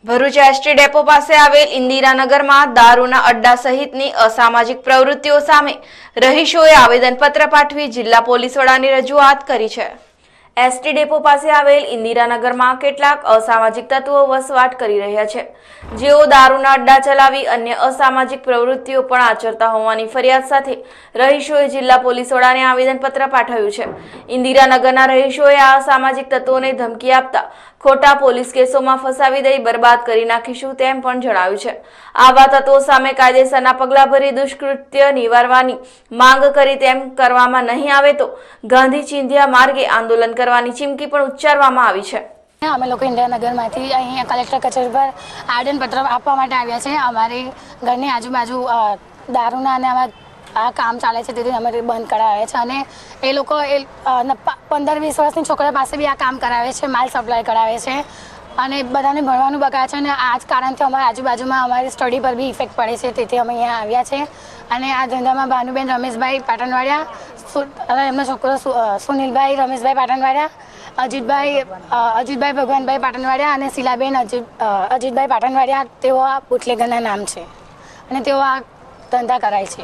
Bharuch ST depot પાસે આવેલ ઇન્દિરાનગરમાં દારૂના અડ્ડા સહિતની અસામાજિક પ્રવૃત્તિઓ સામે રહીશોએ આવેદનપત્ર પાઠવી જિલ્લા પોલીસ વડાની રજૂઆત કરી છે। એસટી ડેપો પાસે આવેલ ઇન્દિરાનગરમાં કેટલાક અસામાજિક તત્વો વસવાટ કરી રહ્યા છે, જેઓ દારૂના અડ્ડા ચલાવી અન્ય અસામાજિક પ્રવૃત્તિઓ પણ આચરતા હોવાની ફરિયાદ સાથે રહીશોએ જિલ્લા પોલીસ વડાને આવેદનપત્ર પાઠવ્યું છે। ઇન્દિરાનગરના રહીશોએ આ અસામાજિક તત્વોને ધમકી આપતા ખોટા પોલીસ કેસોમાં ફસાવી દઈ બરબાદ કરી નાખીશું તેમ પણ જણાવ્યું છે। આવા તત્વો સામે કાયદેસરના પગલાં ભરી દુષ્કૃત્ય નિવારવાની માંગ કરી, તેમ કરવામાં નહીં આવે તો ગાંધી ચિંધ્યા માર્ગે આંદોલન કરવાની ચીમકી પણ ઉચ્ચારવામાં આવી છે। અમે લોકો ઇન્દિરાનગરમાંથી અહીંયા કલેક્ટર કચેરી પર આવેદનપત્ર આપવા માટે આવ્યા છે। અમારી ઘરની આજુબાજુ દારૂના અને આવા આ કામ ચાલે છે, તેથી અમે બંધ કરાવ્યા છે અને એ લોકો 15-20 વર્ષની છોકરીઓ પાસે બી આ કામ કરાવે છે, માલ સપ્લાય કરાવે છે અને બધાને ભણવાનું બગાડે છે અને આ જ કારણથી અમારી આજુબાજુમાં અમારી સ્ટડી પર બી ઇફેક્ટ પડે છે, તેથી અમે અહીંયા આવ્યા છે। અને આ ધંધામાં ભાનુબેન રમેશભાઈ પાટણવાડિયા અને એમનો છોકરો સુનિલભાઈ રમેશભાઈ પાટણવાડિયા, અજીતભાઈ ભગવાનભાઈ પાટણવાડિયા અને શીલાબેન અજીતભાઈ પાટણવાડિયા, તેઓ આ બુટલેગરના નામ છે અને તેઓ આ ધંધા કરાય છે।